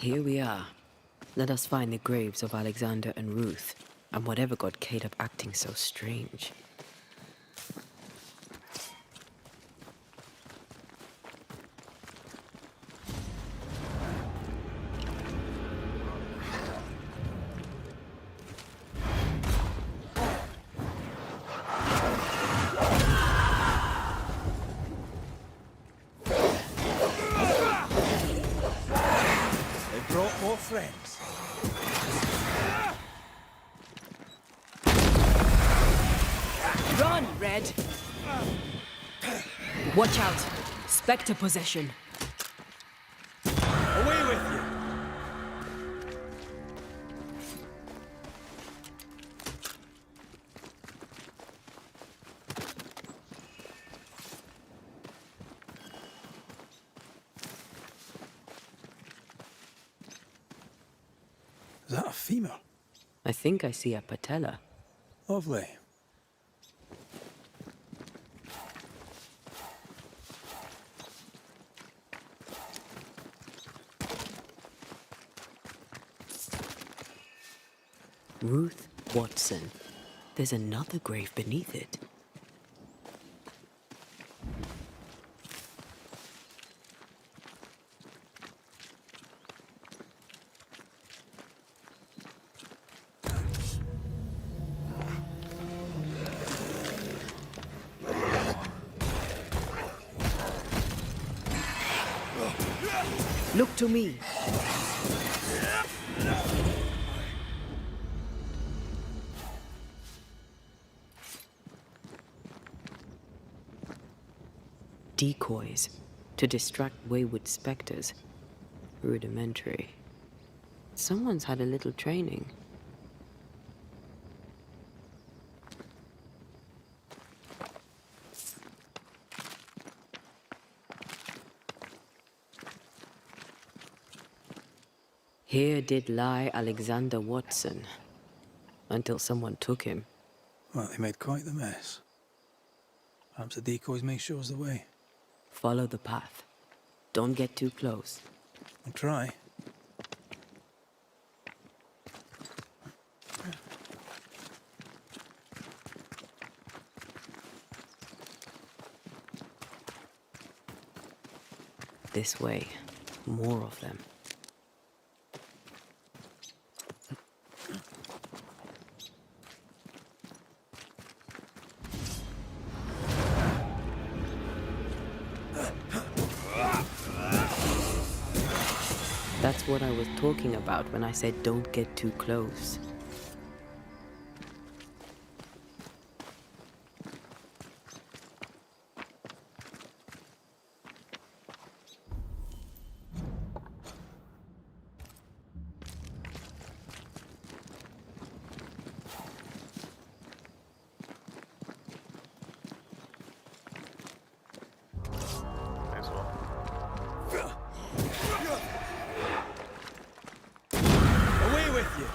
Here we are. Let us find the graves of Alexander and Ruth, and whatever got Caleb acting so strange. Brought more friends. Run, Red! Watch out! Spectre possession. Away with you! Is that a femur? I think I see a patella. Lovely. Ruth Watson. There's another grave beneath it. Look to me. Decoys to distract wayward specters. Rudimentary. Someone's had a little training. Here did lie Alexander Watson, until someone took him. Well, they made quite the mess. Perhaps the decoys may show us the way. Follow the path. Don't get too close. I'll try. This way. More of them. That's what I was talking about when I said don't get too close. Away with you!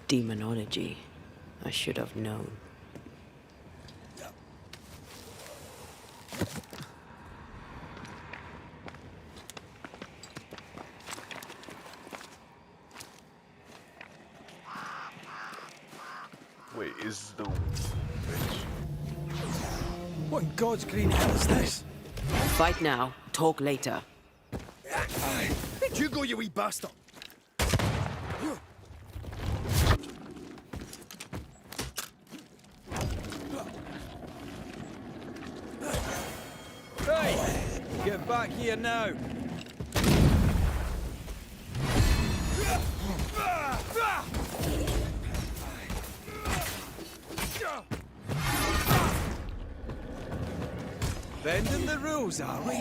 Demonology. I should have known. Wait, is the witch? What in God's green hell is this? Fight now, talk later. Where'd you go, you wee bastard? Hey! Get back here now! Bending the rules, are we?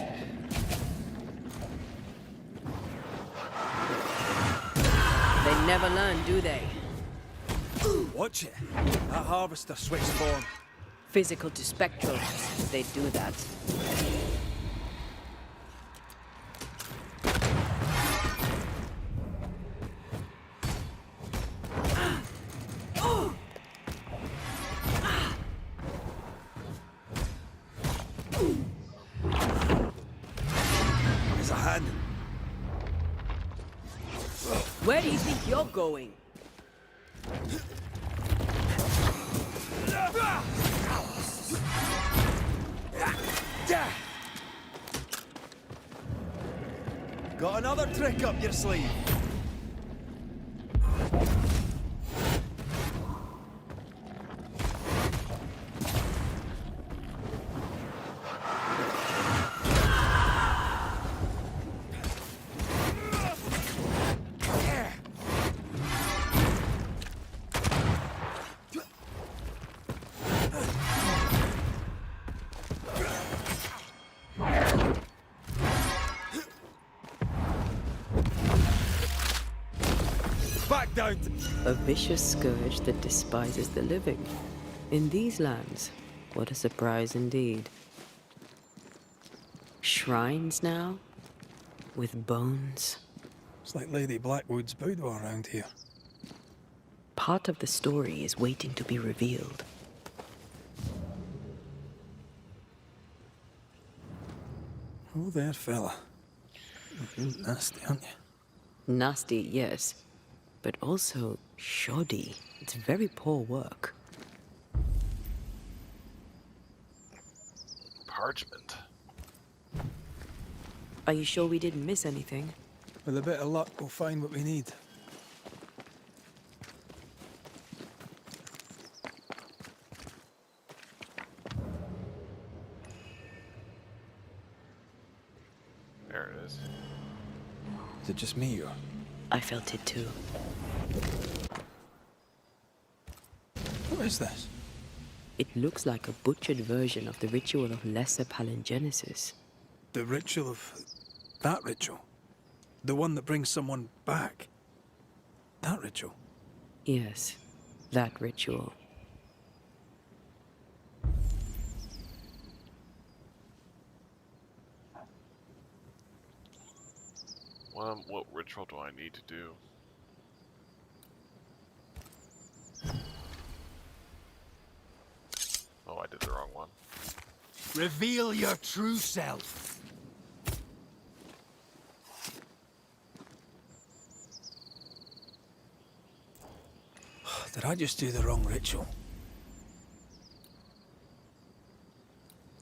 They never learn, do they? Watch it. That harvester switched form. Physical to spectral, they do that. There's a hand. Where do you think you're going? Got another trick up your sleeve. Back down. A vicious scourge that despises the living. In these lands, what a surprise indeed. Shrines now? With bones? It's like Lady Blackwood's boudoir around here. Part of the story is waiting to be revealed. Oh, there, fella. You're nasty, aren't you? Nasty, yes, but also shoddy. It's very poor work. Parchment. Are you sure we didn't miss anything? With a bit of luck, we'll find what we need. There it is. Is it just me, or? I felt it too. What is this? It looks like a butchered version of the ritual of Lesser Palingenesis. The ritual of... that ritual? The one that brings someone back? That ritual? Yes, that ritual. What ritual do I need to do? Oh, I did the wrong one. Reveal your true self. Did I just do the wrong ritual?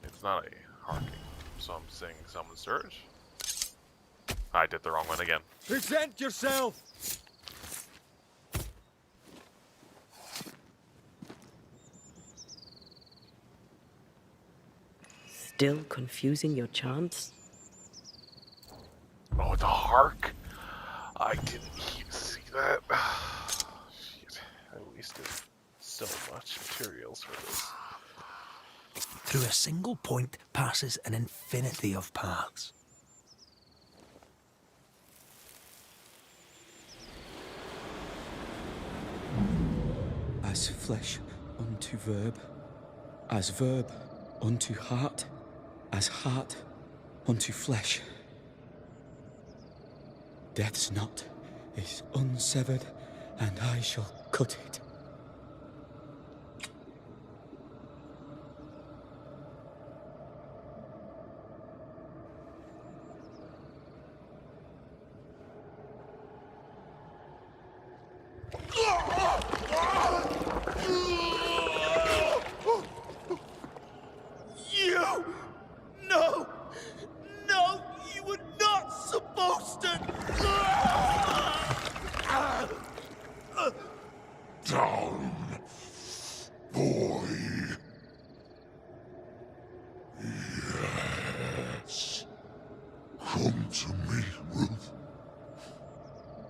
It's not a harking, so I'm saying summon surge. I did the wrong one again. Present yourself. Still confusing your chants? Oh, the hark! I didn't even see that. Shit, I wasted so much materials for this. Through a single point passes an infinity of paths. As flesh unto verb, as verb unto heart, as heart unto flesh. Death's knot is unsevered, and I shall cut it. You! No! No! You were not supposed to! Down, boy. Yes. Come to me, Ruth.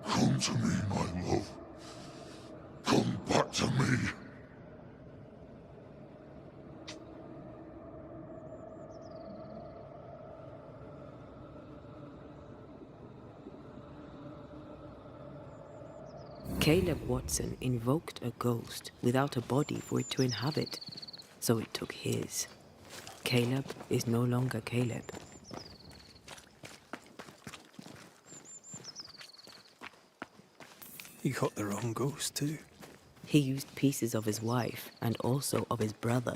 Come to me, my love. Come back to me. Caleb Watson invoked a ghost without a body for it to inhabit, so it took his. Caleb is no longer Caleb. He got the wrong ghost too. He used pieces of his wife and also of his brother.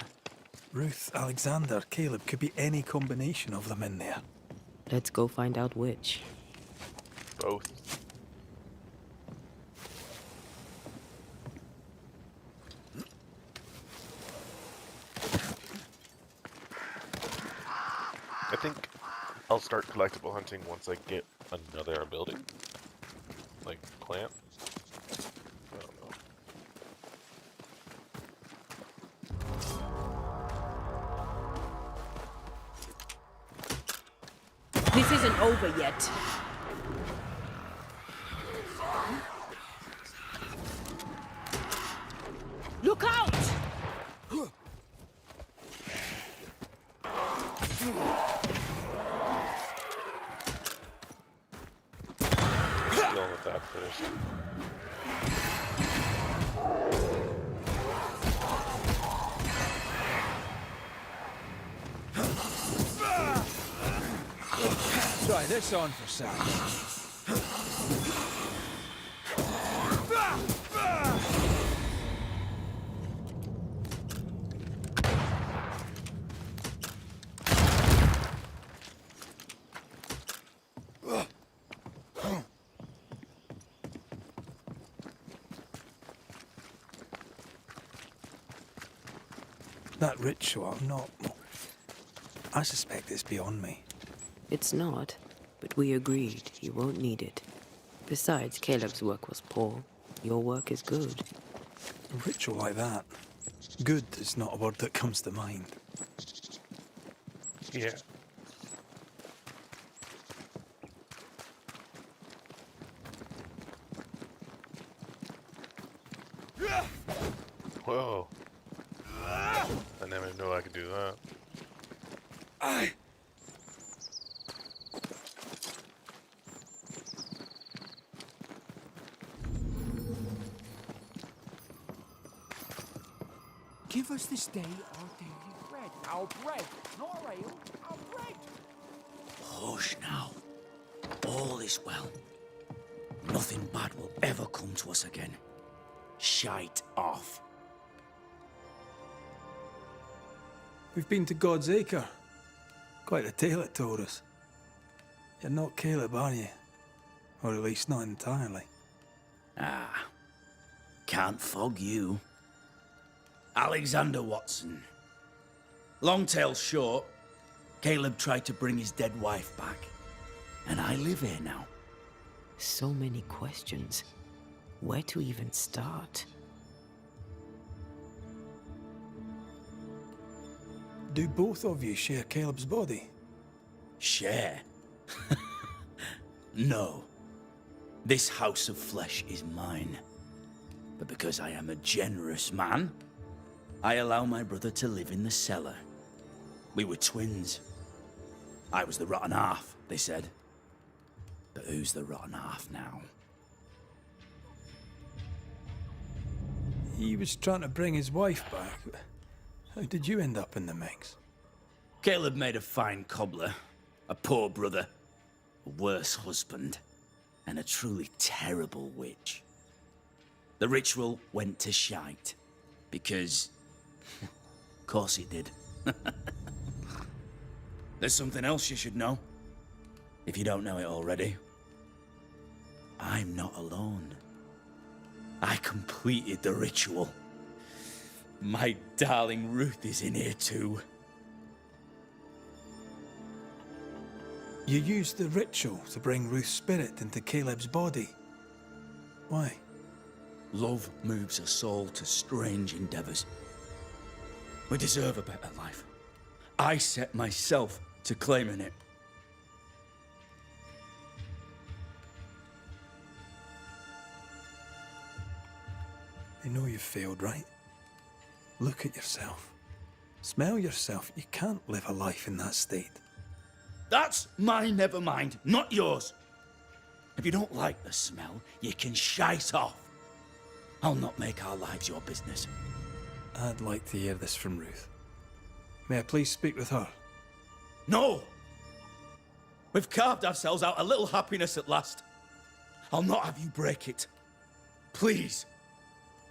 Ruth, Alexander, Caleb, could be any combination of them in there. Let's go find out which. Both. I think I'll start collectible hunting once I get another ability. Like plant. I don't know. This isn't over yet. Look out! Dealing with that first. Try this on for size. That ritual, not... I suspect it's beyond me. It's not, but we agreed you won't need it. Besides, Caleb's work was poor. Your work is good. A ritual like that. Good is not a word that comes to mind. Yeah. Whoa. I never knew I could do that. Give us this day our daily bread. Our bread, not our ale, our bread. Hush now. All is well. Nothing bad will ever come to us again. Shite off. We've been to God's Acre. Quite a tale it told us. You're not Caleb, are you? Or at least not entirely. Ah. Can't fog you. Alexander Watson. Long tale short, Caleb tried to bring his dead wife back. And I live here now. So many questions. Where to even start? Do both of you share Caleb's body? Share? No. This house of flesh is mine. But because I am a generous man, I allow my brother to live in the cellar. We were twins. I was the rotten half, they said. But who's the rotten half now? He was trying to bring his wife back. How did you end up in the mix? Caleb made a fine cobbler, a poor brother, a worse husband, and a truly terrible witch. The ritual went to shite, because... of course it did. There's something else you should know, if you don't know it already. I'm not alone. I completed the ritual. My darling Ruth is in here too. You used the ritual to bring Ruth's spirit into Caleb's body. Why? Love moves a soul to strange endeavors. We deserve a better life. I set myself to claiming it. You know you've failed, right? Look at yourself. Smell yourself. You can't live a life in that state. That's my never mind, not yours. If you don't like the smell, you can shite off. I'll not make our lives your business. I'd like to hear this from Ruth. May I please speak with her? No! We've carved ourselves out a little happiness at last. I'll not have you break it. Please,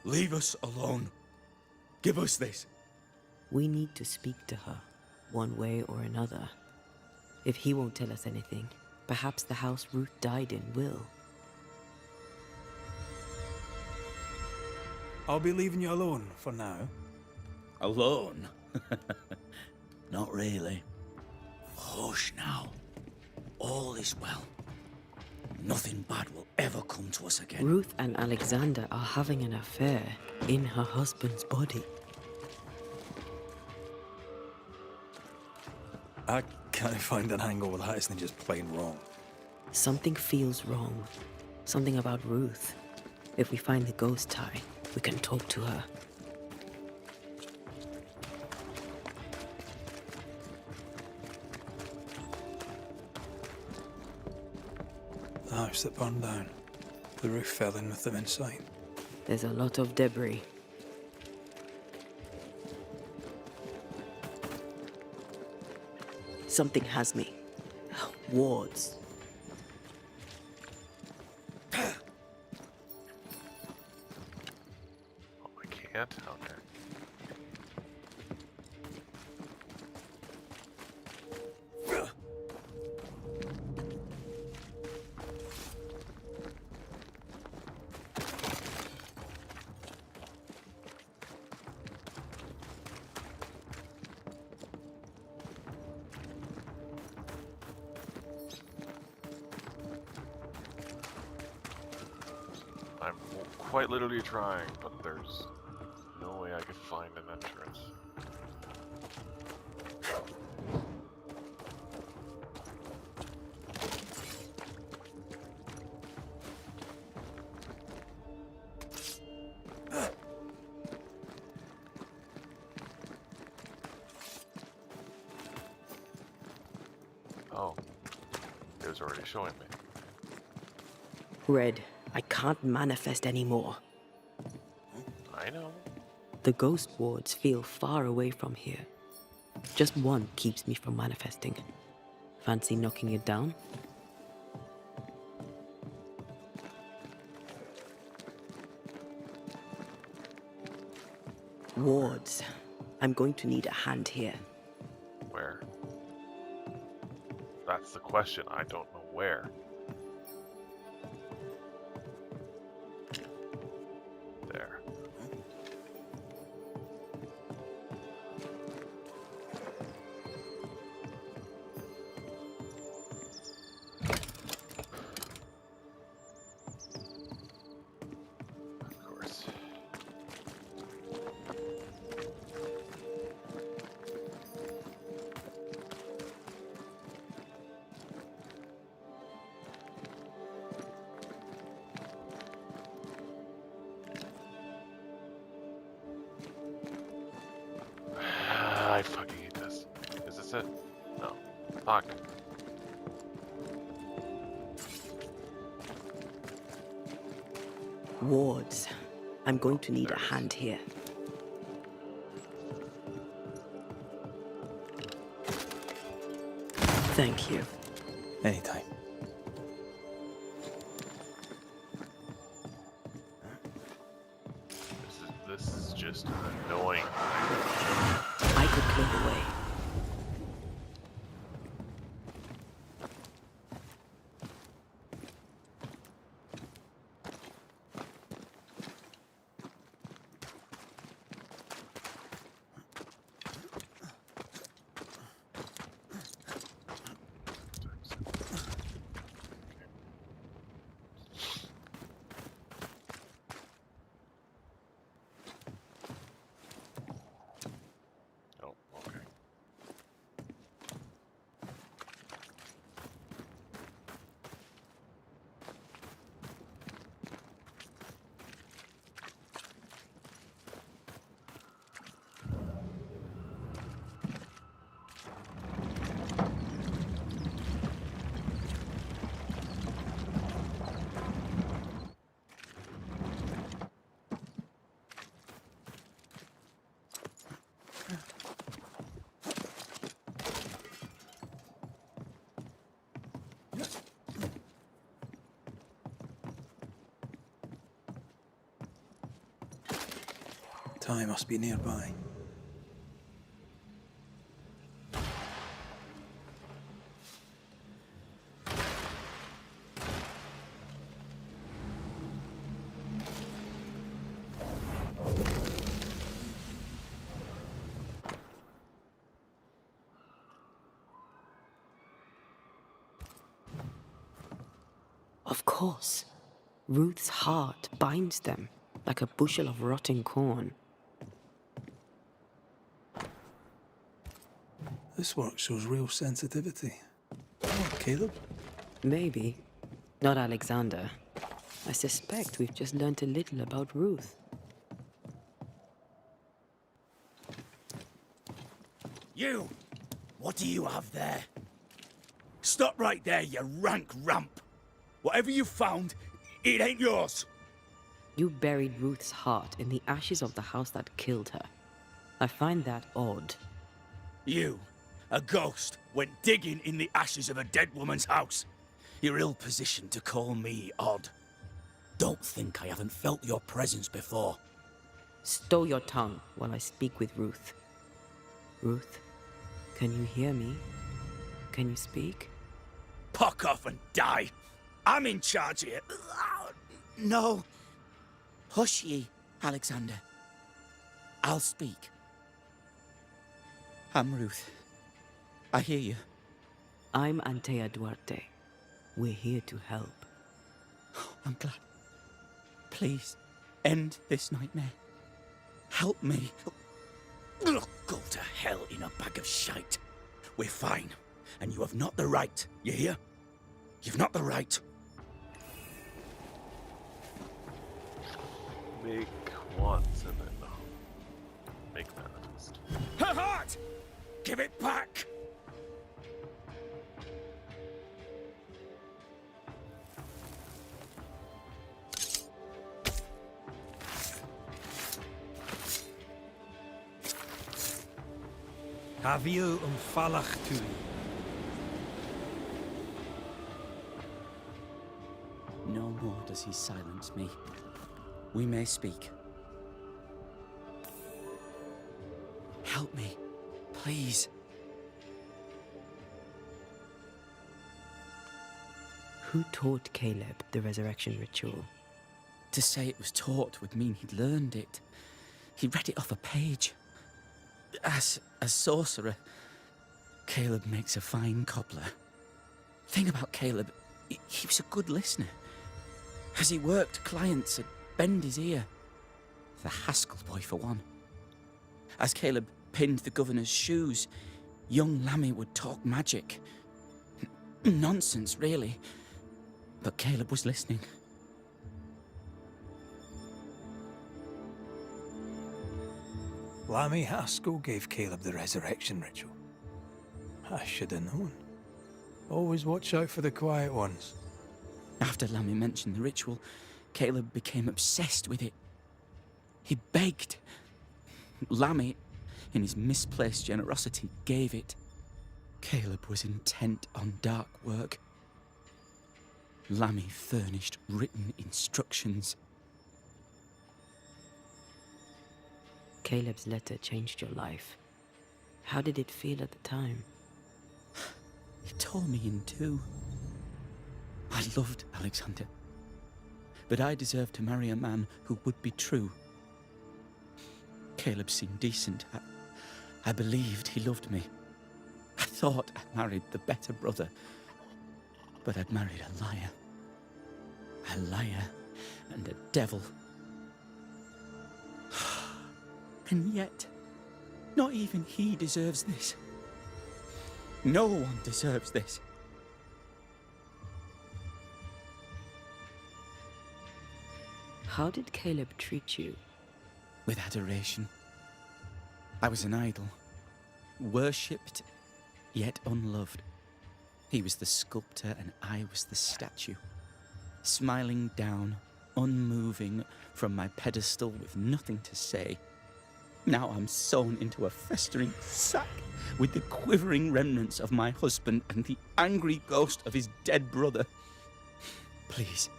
leave us alone. Give us this. We need to speak to her, one way or another. If he won't tell us anything, perhaps the house Ruth died in will. I'll be leaving you alone for now. Alone? Not really. Hush now. All is well. Nothing bad will ever come to us again. Ruth and Alexander are having an affair in her husband's body. I can't find an angle with that isn't just plain wrong. Something feels wrong. Something about Ruth. If we find the ghost tie, we can talk to her. The house that burned down. The roof fell in with them inside. There's a lot of debris. Something has me. Wards. Oh, I can't? Okay. I'm quite literally trying, but there's no way I could find an entrance. Oh, it was already showing me. Red, I can't manifest anymore. I know. The ghost wards feel far away from here. Just one keeps me from manifesting. Fancy knocking it down? Wards. I'm going to need a hand here. Where? That's the question. I don't know where. There. Of course. I fucking hate this. Is this it? No. Fuck. Wards. I'm going to need There a it is. hand here. Thank you. Anytime. This is just annoying. I could clear the way. Oh, okay. Ty must be nearby. Of course. Ruth's heart binds them like a bushel of rotting corn. This work shows real sensitivity. What, Caleb? Maybe. Not Alexander. I suspect we've just learnt a little about Ruth. You! What do you have there? Stop right there, you rank ramp! Whatever you found, it ain't yours! You buried Ruth's heart in the ashes of the house that killed her. I find that odd. You, a ghost, went digging in the ashes of a dead woman's house. You're ill-positioned to call me odd. Don't think I haven't felt your presence before. Stow your tongue while I speak with Ruth. Ruth, can you hear me? Can you speak? Puck off and die! I'm in charge here. No. Hush ye, Alexander. I'll speak. I'm Ruth. I hear you. I'm Antea Duarte. We're here to help. I'm glad. Please, end this nightmare. Help me. Go to hell in a bag of shite. We're fine, and you have not the right, you hear? You've not the right. Make wants and then make manifest. Her heart! Give it back! Havio falach tui. No more does he silence me. We may speak. Help me, please. Who taught Caleb the resurrection ritual? To say it was taught would mean he'd learned it. He read it off a page. As a sorcerer, Caleb makes a fine cobbler. Thing about Caleb, he was a good listener. As he worked, clients would bend his ear. The Haskell boy, for one. As Caleb pinned the governor's shoes, young Lammy would talk magic. Nonsense, really. But Caleb was listening. Lammy Haskell gave Caleb the resurrection ritual. I should have known. Always watch out for the quiet ones. After Lammy mentioned the ritual, Caleb became obsessed with it. He begged. Lammy, in his misplaced generosity, gave it. Caleb was intent on dark work. Lammy furnished written instructions. Caleb's letter changed your life. How did it feel at the time? It tore me in two. I loved Alexander, but I deserved to marry a man who would be true. Caleb seemed decent. I believed he loved me. I thought I married the better brother, but I'd married a liar. A liar and a devil. And yet, not even he deserves this. No one deserves this. How did Caleb treat you? With adoration. I was an idol, worshipped, yet unloved. He was the sculptor and I was the statue, smiling down, unmoving from my pedestal with nothing to say. Now I'm sewn into a festering sack with the quivering remnants of my husband and the angry ghost of his dead brother. Please,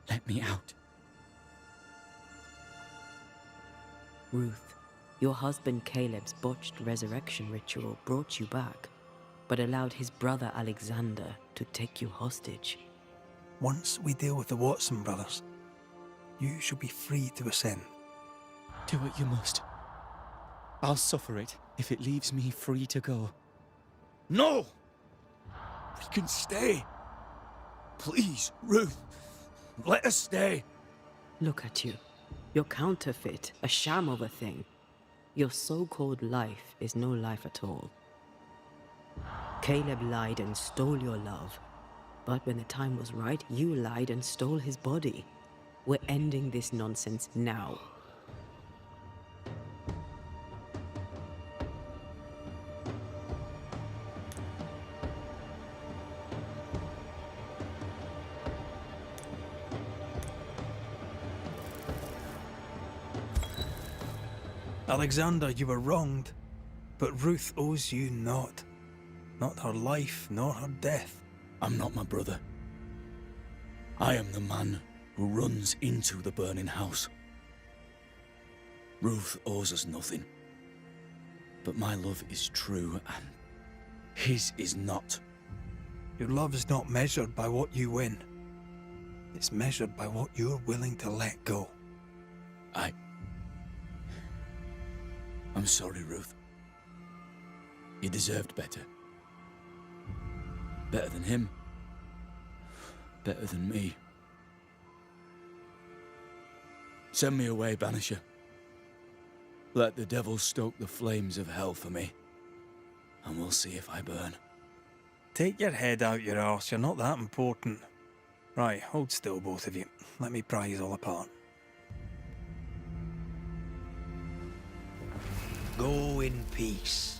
let me out. Ruth, your husband Caleb's botched resurrection ritual brought you back, but allowed his brother Alexander to take you hostage. Once we deal with the Watson brothers, you shall be free to ascend. Do what you must. I'll suffer it if it leaves me free to go. No! We can stay. Please, Ruth. Let us stay. Look at you. You're counterfeit, a sham of a thing. Your so-called life is no life at all. Caleb lied and stole your love. But when the time was right, you lied and stole his body. We're ending this nonsense now. Alexander, you were wronged, but Ruth owes you naught. Not her life, nor her death. I'm not my brother. I am the man who runs into the burning house. Ruth owes us nothing. But my love is true, and his is not. Your love is not measured by what you win. It's measured by what you're willing to let go. I'm sorry, Ruth. You deserved better. Better than him. Better than me. Send me away, Banisher. Let the devil stoke the flames of hell for me, and we'll see if I burn. Take your head out your arse, you're not that important. Right, hold still, both of you. Let me pry you all apart. Go in peace.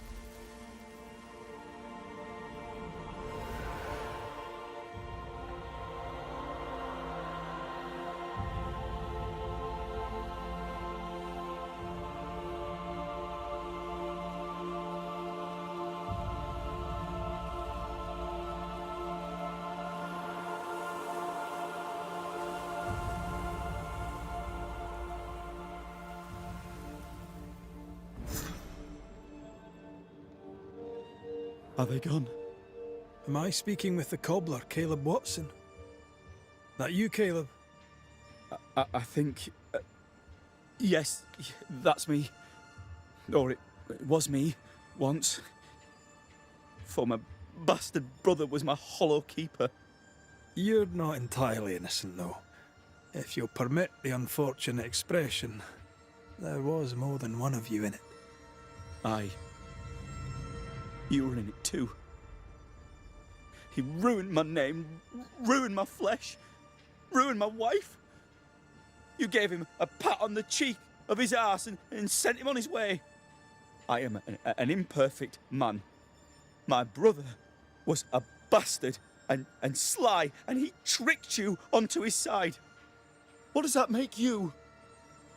Are they gone? Am I speaking with the cobbler, Caleb Watson? That you, Caleb? I think... yes, that's me. Or it was me, once. For my bastard brother was my hollow keeper. You're not entirely innocent, though. If you'll permit the unfortunate expression, there was more than one of you in it. Aye. You were in it too. He ruined my name, ruined my flesh, ruined my wife. You gave him a pat on the cheek of his arse and sent him on his way. I am an imperfect man. My brother was a bastard and sly, and he tricked you onto his side. What does that make you?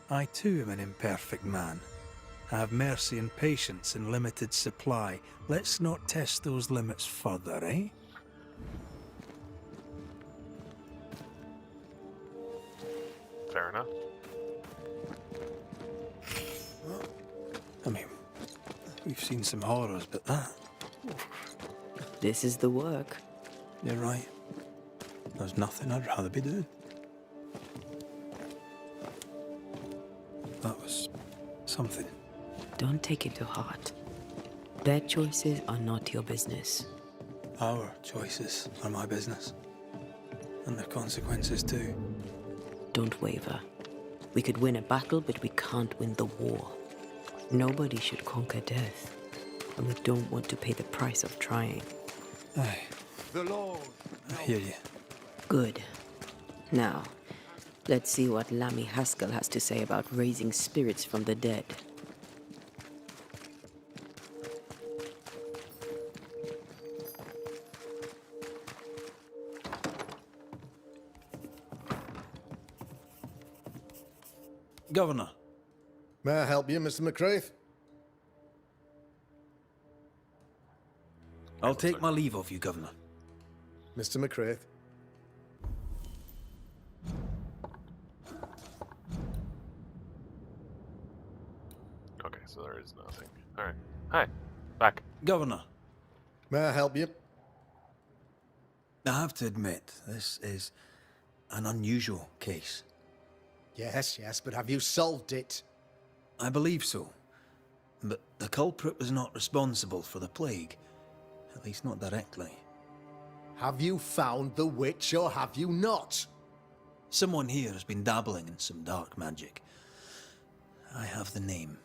I too am an imperfect man. I have mercy and patience in limited supply. Let's not test those limits further, eh? Fair enough. I mean, we've seen some horrors, but that... This is the work. You're right. There's nothing I'd rather be doing. That was something. Don't take it to heart. Their choices are not your business. Our choices are my business. And their consequences too. Don't waver. We could win a battle, but we can't win the war. Nobody should conquer death. And we don't want to pay the price of trying. Aye. The Lord. I hear you. Good. Now, let's see what Lammy Haskell has to say about raising spirits from the dead. Governor. May I help you, Mr. McCraith? I'll take my leave of you, Governor. Mr. McCraith. so there is nothing. Alright. Hi. Back. Governor, May I help you? I have to admit, this is an unusual case. Yes, yes, but have you solved it? I believe so. But the culprit was not responsible for the plague. At least not directly. Have you found the witch or have you not? Someone here has been dabbling in some dark magic. I have the name.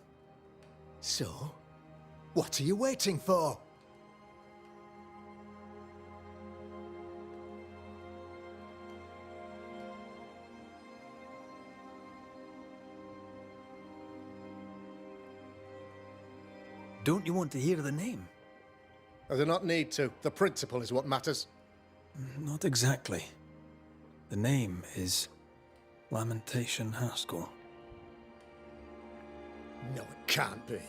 So, what are you waiting for? Don't you want to hear the name? I do not need to. The principle is what matters. Not exactly. The name is Lamentation Haskell. No, it can't be.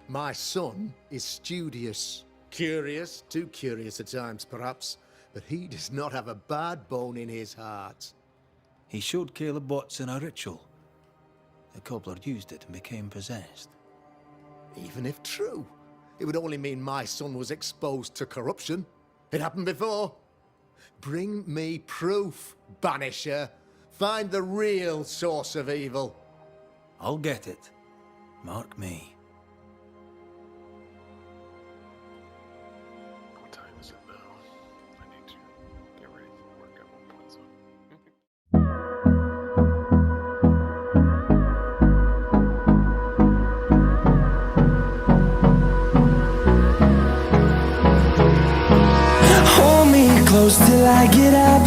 My son is studious. Curious, too curious at times, perhaps. But he does not have a bad bone in his heart. He showed Caleb Watson a ritual. The cobbler used it and became possessed. Even if true, it would only mean my son was exposed to corruption. It happened before. Bring me proof, Banisher. Find the real source of evil. I'll get it. Mark me. What time is it now? I need to get ready for work at 1 point. Hold me close till I get up.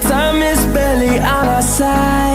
Time is barely on our side.